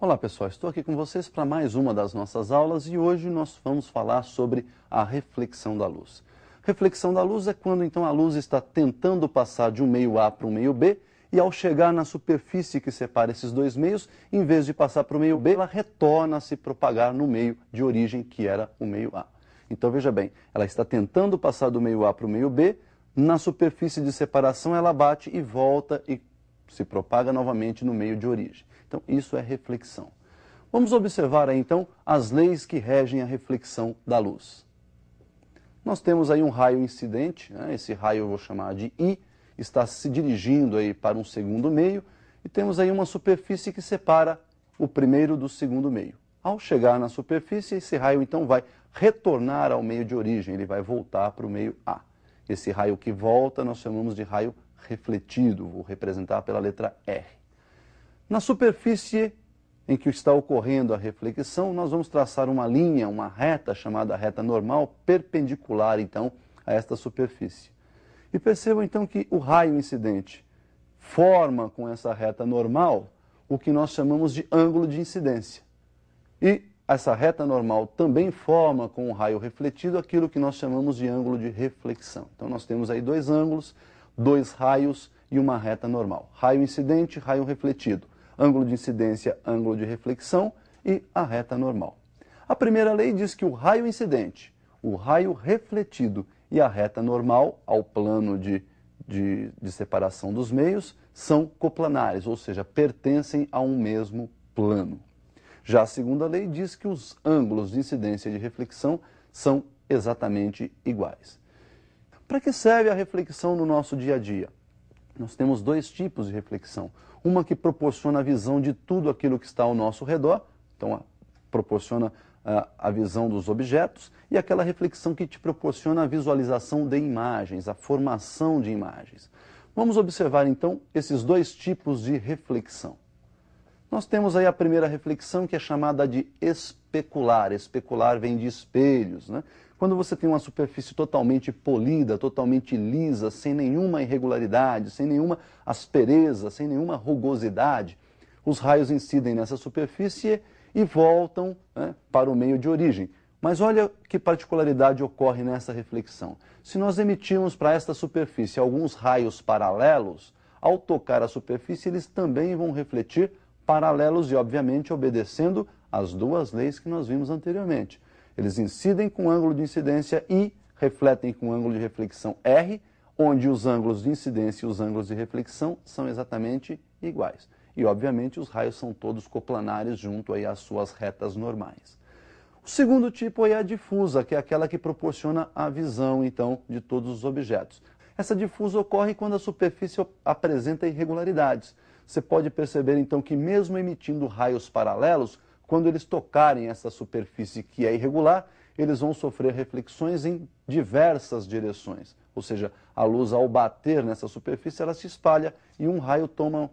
Olá pessoal, estou aqui com vocês para mais uma das nossas aulas e hoje nós vamos falar sobre a reflexão da luz. Reflexão da luz é quando então a luz está tentando passar de um meio A para um meio B e ao chegar na superfície que separa esses dois meios, em vez de passar para o meio B, ela retorna a se propagar no meio de origem que era o meio A. Então veja bem, ela está tentando passar do meio A para o meio B, na superfície de separação ela bate e volta e se propaga novamente no meio de origem. Então, isso é reflexão. Vamos observar aí, então, as leis que regem a reflexão da luz. Nós temos aí um raio incidente, né? Esse raio eu vou chamar de I, está se dirigindo aí para um segundo meio, e temos aí uma superfície que separa o primeiro do segundo meio. Ao chegar na superfície, esse raio então vai retornar ao meio de origem, ele vai voltar para o meio A. Esse raio que volta nós chamamos de raio refletido, vou representar pela letra R. Na superfície em que está ocorrendo a reflexão, nós vamos traçar uma linha, uma reta chamada reta normal, perpendicular então a esta superfície. E percebam então que o raio incidente forma com essa reta normal o que nós chamamos de ângulo de incidência. E essa reta normal também forma com o raio refletido aquilo que nós chamamos de ângulo de reflexão. Então nós temos aí dois ângulos, dois raios e uma reta normal. Raio incidente, raio refletido. Ângulo de incidência, ângulo de reflexão e a reta normal. A primeira lei diz que o raio incidente, o raio refletido e a reta normal, ao plano de separação dos meios, são coplanares, ou seja, pertencem a um mesmo plano. Já a segunda lei diz que os ângulos de incidência e de reflexão são exatamente iguais. Para que serve a reflexão no nosso dia a dia? Nós temos dois tipos de reflexão. Uma que proporciona a visão de tudo aquilo que está ao nosso redor, então proporciona a visão dos objetos, e aquela reflexão que te proporciona a visualização de imagens, a formação de imagens. Vamos observar então esses dois tipos de reflexão. Nós temos aí a primeira reflexão que é chamada de especular. Especular vem de espelhos, né? Quando você tem uma superfície totalmente polida, totalmente lisa, sem nenhuma irregularidade, sem nenhuma aspereza, sem nenhuma rugosidade, os raios incidem nessa superfície e voltam, né, para o meio de origem. Mas olha que particularidade ocorre nessa reflexão. Se nós emitirmos para esta superfície alguns raios paralelos, ao tocar a superfície eles também vão refletir paralelos e, obviamente, obedecendo às duas leis que nós vimos anteriormente. Eles incidem com ângulo de incidência I, refletem com ângulo de reflexão R, onde os ângulos de incidência e os ângulos de reflexão são exatamente iguais. E, obviamente, os raios são todos coplanares junto aí às suas retas normais. O segundo tipo é a difusa, que é aquela que proporciona a visão, então, de todos os objetos. Essa difusa ocorre quando a superfície apresenta irregularidades. Você pode perceber, então, que mesmo emitindo raios paralelos, quando eles tocarem essa superfície que é irregular, eles vão sofrer reflexões em diversas direções. Ou seja, a luz ao bater nessa superfície, ela se espalha e um raio toma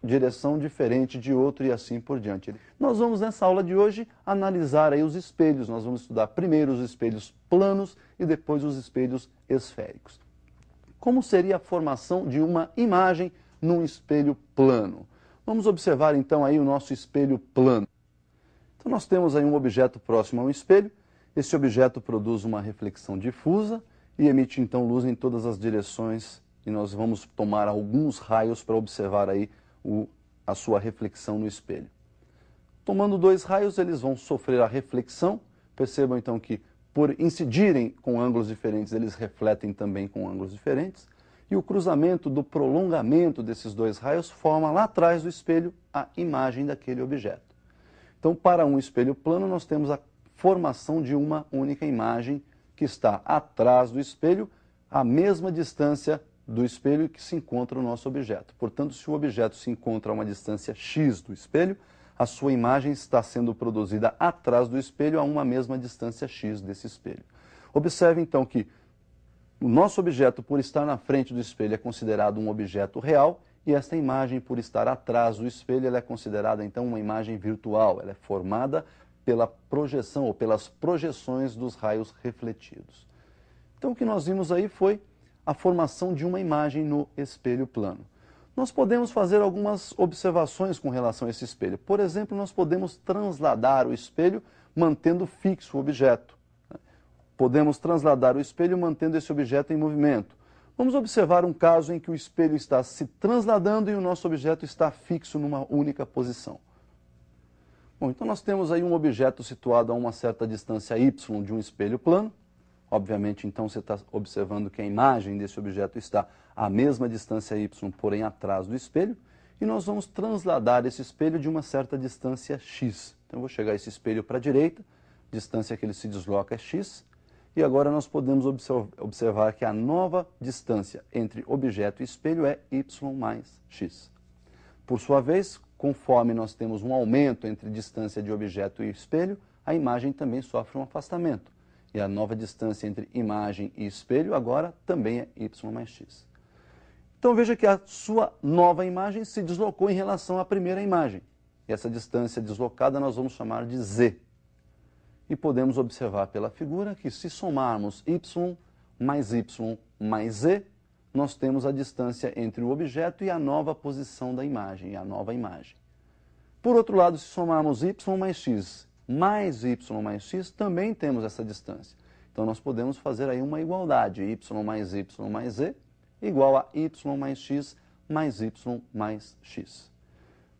direção diferente de outro e assim por diante. Nós vamos nessa aula de hoje analisar aí os espelhos. Nós vamos estudar primeiro os espelhos planos e depois os espelhos esféricos. Como seria a formação de uma imagem num espelho plano? Vamos observar então aí o nosso espelho plano. Então nós temos aí um objeto próximo a um espelho, esse objeto produz uma reflexão difusa e emite então luz em todas as direções e nós vamos tomar alguns raios para observar aí a sua reflexão no espelho. Tomando dois raios, eles vão sofrer a reflexão, percebam então que por incidirem com ângulos diferentes, eles refletem também com ângulos diferentes, e o cruzamento do prolongamento desses dois raios forma lá atrás do espelho a imagem daquele objeto. Então, para um espelho plano, nós temos a formação de uma única imagem que está atrás do espelho, à mesma distância do espelho que se encontra o nosso objeto. Portanto, se o objeto se encontra a uma distância x do espelho, a sua imagem está sendo produzida atrás do espelho a uma mesma distância x desse espelho. Observe, então, que o nosso objeto, por estar na frente do espelho, é considerado um objeto real, e esta imagem, por estar atrás do espelho, ela é considerada, então, uma imagem virtual. Ela é formada pela projeção ou pelas projeções dos raios refletidos. Então, o que nós vimos aí foi a formação de uma imagem no espelho plano. Nós podemos fazer algumas observações com relação a esse espelho. Por exemplo, nós podemos transladar o espelho mantendo fixo o objeto. Podemos transladar o espelho mantendo esse objeto em movimento. Vamos observar um caso em que o espelho está se transladando e o nosso objeto está fixo numa única posição. Bom, então nós temos aí um objeto situado a uma certa distância y de um espelho plano. Obviamente, então, você está observando que a imagem desse objeto está à mesma distância y, porém atrás do espelho. E nós vamos transladar esse espelho de uma certa distância x. Então, eu vou chegar esse espelho para a direita, distância que ele se desloca é x. E agora nós podemos observar que a nova distância entre objeto e espelho é y mais x. Por sua vez, conforme nós temos um aumento entre distância de objeto e espelho, a imagem também sofre um afastamento. E a nova distância entre imagem e espelho agora também é y mais x. Então veja que a sua nova imagem se deslocou em relação à primeira imagem. E essa distância deslocada nós vamos chamar de z. E podemos observar pela figura que se somarmos y mais z, nós temos a distância entre o objeto e a nova posição da imagem, a nova imagem. Por outro lado, se somarmos y mais x mais y mais x, também temos essa distância. Então, nós podemos fazer aí uma igualdade, y mais z igual a y mais x mais x.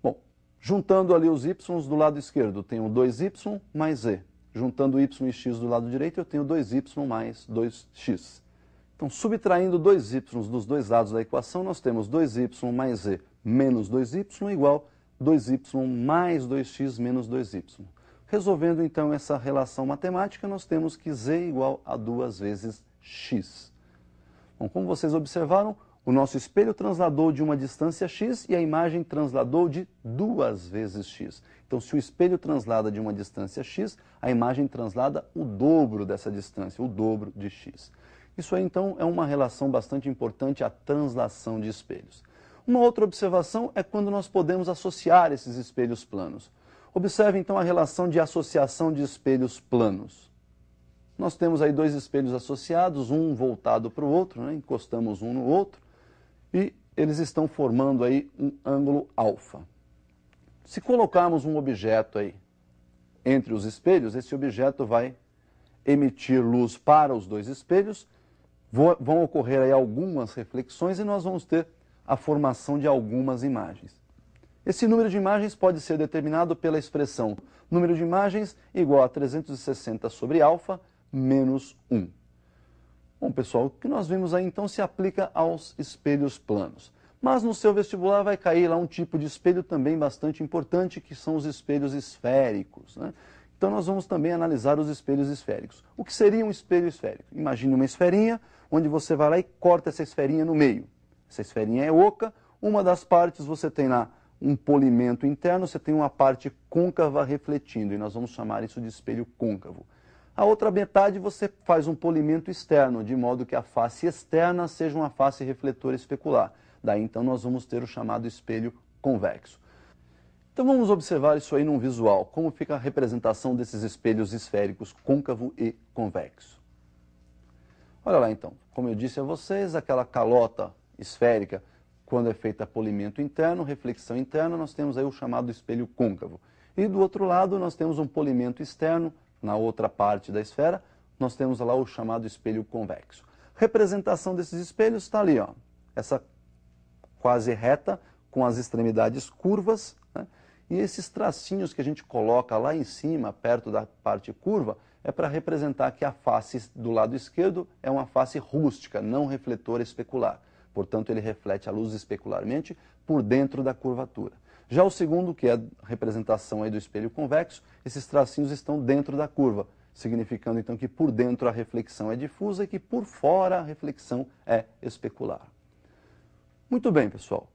Bom, juntando ali os y do lado esquerdo, eu tenho 2y mais z. Juntando y e x do lado direito, eu tenho 2y mais 2x. Então, subtraindo 2y dos dois lados da equação, nós temos 2y mais z menos 2y igual 2y mais 2x menos 2y. Resolvendo, então, essa relação matemática, nós temos que z igual a 2 vezes x. Bom, como vocês observaram, o nosso espelho transladou de uma distância x e a imagem transladou de 2 vezes x. Então, se o espelho translada de uma distância x, a imagem translada o dobro dessa distância, o dobro de x. Isso aí, então, é uma relação bastante importante, a translação de espelhos. Uma outra observação é quando nós podemos associar esses espelhos planos. Observe, então, a relação de associação de espelhos planos. Nós temos aí dois espelhos associados, um voltado para o outro, né? Encostamos um no outro, e eles estão formando aí um ângulo alfa. Se colocarmos um objeto aí entre os espelhos, esse objeto vai emitir luz para os dois espelhos, vão ocorrer aí algumas reflexões e nós vamos ter a formação de algumas imagens. Esse número de imagens pode ser determinado pela expressão número de imagens igual a 360 sobre alfa menos 1. Bom, pessoal, o que nós vimos aí então se aplica aos espelhos planos. Mas no seu vestibular vai cair lá um tipo de espelho também bastante importante, que são os espelhos esféricos, né? Então nós vamos também analisar os espelhos esféricos. O que seria um espelho esférico? Imagine uma esferinha, onde você vai lá e corta essa esferinha no meio. Essa esferinha é oca, uma das partes você tem lá um polimento interno, você tem uma parte côncava refletindo, e nós vamos chamar isso de espelho côncavo. A outra metade você faz um polimento externo, de modo que a face externa seja uma face refletora especular. Daí então nós vamos ter o chamado espelho convexo. Então vamos observar isso aí num visual, como fica a representação desses espelhos esféricos côncavo e convexo. Olha lá então, como eu disse a vocês, aquela calota esférica, quando é feita polimento interno, reflexão interna, nós temos aí o chamado espelho côncavo. E do outro lado nós temos um polimento externo, na outra parte da esfera, nós temos lá o chamado espelho convexo. Representação desses espelhos está ali, ó, essa quase reta, com as extremidades curvas, né? E esses tracinhos que a gente coloca lá em cima, perto da parte curva, é para representar que a face do lado esquerdo é uma face rústica, não refletora especular. Portanto, ele reflete a luz especularmente por dentro da curvatura. Já o segundo, que é a representação aí do espelho convexo, esses tracinhos estão dentro da curva, significando então que por dentro a reflexão é difusa e que por fora a reflexão é especular. Muito bem, pessoal.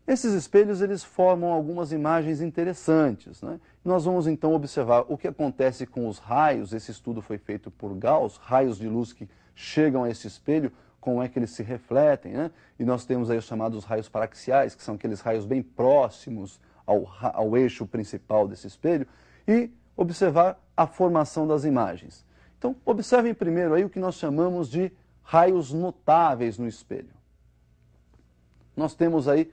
Esses espelhos eles formam algumas imagens interessantes, né? Nós vamos então observar o que acontece com os raios. Esse estudo foi feito por Gauss, raios de luz que chegam a esse espelho, como é que eles se refletem, né? E nós temos aí os chamados raios paraxiais, que são aqueles raios bem próximos ao eixo principal desse espelho, e observar a formação das imagens. Então, observem primeiro aí o que nós chamamos de raios notáveis no espelho. Nós temos aí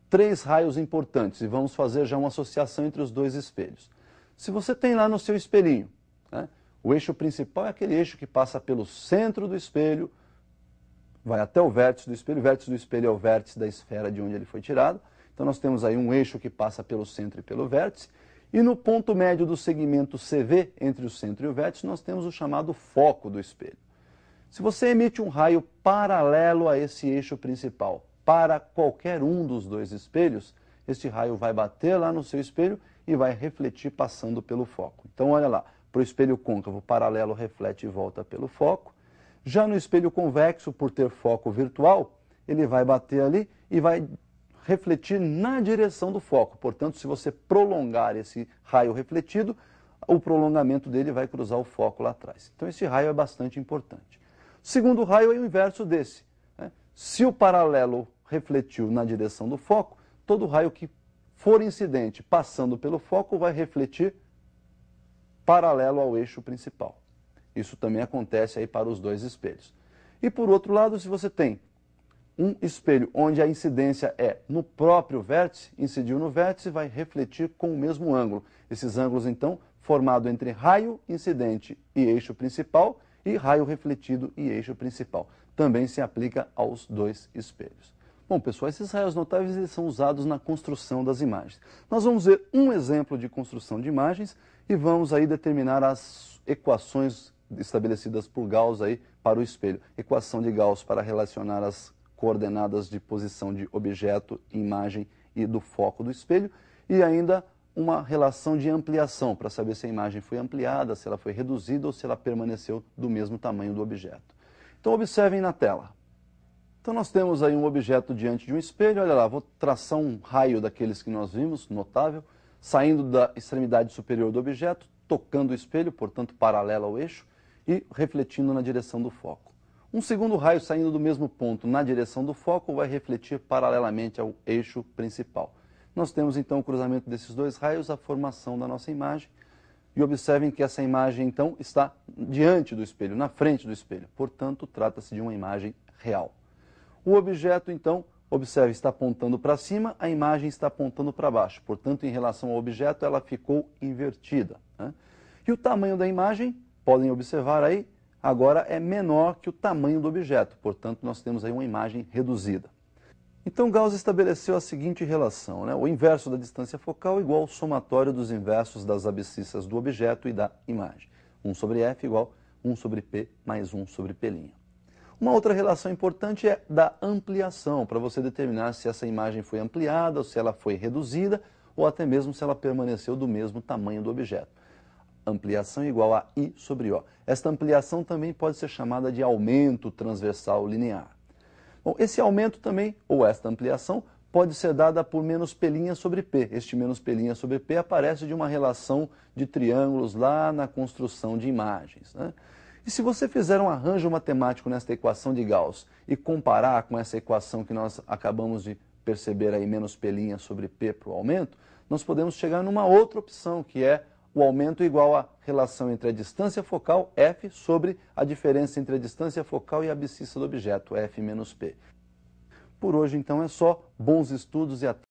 três raios importantes e vamos fazer já uma associação entre os dois espelhos. Se você tem lá no seu espelhinho, né, o eixo principal é aquele eixo que passa pelo centro do espelho, vai até o vértice do espelho é o vértice da esfera de onde ele foi tirado. Então nós temos aí um eixo que passa pelo centro e pelo vértice, e no ponto médio do segmento CV, entre o centro e o vértice, nós temos o chamado foco do espelho. Se você emite um raio paralelo a esse eixo principal para qualquer um dos dois espelhos, este raio vai bater lá no seu espelho e vai refletir passando pelo foco. Então olha lá, para o espelho côncavo, paralelo reflete e volta pelo foco. Já no espelho convexo, por ter foco virtual, ele vai bater ali e vai refletir na direção do foco. Portanto, se você prolongar esse raio refletido, o prolongamento dele vai cruzar o foco lá atrás. Então esse raio é bastante importante. O segundo raio é o inverso desse, né? Se o paralelo refletiu na direção do foco, todo raio que for incidente passando pelo foco vai refletir paralelo ao eixo principal. Isso também acontece aí para os dois espelhos. E por outro lado, se você tem um espelho onde a incidência é no próprio vértice, incidiu no vértice, vai refletir com o mesmo ângulo. Esses ângulos, então, formado entre raio incidente e eixo principal e raio refletido e eixo principal. Também se aplica aos dois espelhos. Bom, pessoal, esses raios notáveis eles são usados na construção das imagens. Nós vamos ver um exemplo de construção de imagens e vamos aí determinar as equações estabelecidas por Gauss aí para o espelho. Equação de Gauss para relacionar as coordenadas de posição de objeto, imagem e do foco do espelho, e ainda uma relação de ampliação, para saber se a imagem foi ampliada, se ela foi reduzida ou se ela permaneceu do mesmo tamanho do objeto. Então observem na tela. Então nós temos aí um objeto diante de um espelho, olha lá, vou traçar um raio daqueles que nós vimos, notável, saindo da extremidade superior do objeto, tocando o espelho, portanto paralelo ao eixo, e refletindo na direção do foco. Um segundo raio saindo do mesmo ponto na direção do foco vai refletir paralelamente ao eixo principal. Nós temos então o cruzamento desses dois raios, a formação da nossa imagem. E observem que essa imagem então está diante do espelho, na frente do espelho. Portanto, trata-se de uma imagem real. O objeto então, observe, está apontando para cima, a imagem está apontando para baixo. Portanto, em relação ao objeto, ela ficou invertida, né? E o tamanho da imagem, podem observar aí, agora é menor que o tamanho do objeto, portanto nós temos aí uma imagem reduzida. Então Gauss estabeleceu a seguinte relação, né? O inverso da distância focal igual ao somatório dos inversos das abscissas do objeto e da imagem. 1 sobre f igual 1 sobre p mais 1 sobre p'. Uma outra relação importante é da ampliação, para você determinar se essa imagem foi ampliada ou se ela foi reduzida, ou até mesmo se ela permaneceu do mesmo tamanho do objeto. Ampliação igual a I sobre O. Esta ampliação também pode ser chamada de aumento transversal linear. Bom, esse aumento também, ou esta ampliação, pode ser dada por menos P' sobre P. Este menos P' sobre P aparece de uma relação de triângulos lá na construção de imagens, né? E se você fizer um arranjo matemático nesta equação de Gauss e comparar com essa equação que nós acabamos de perceber aí, menos P' sobre P para o aumento, nós podemos chegar numa outra opção, que é o aumento igual à relação entre a distância focal, f, sobre a diferença entre a distância focal e a abscissa do objeto, f menos p. Por hoje, então, é só. Bons estudos e até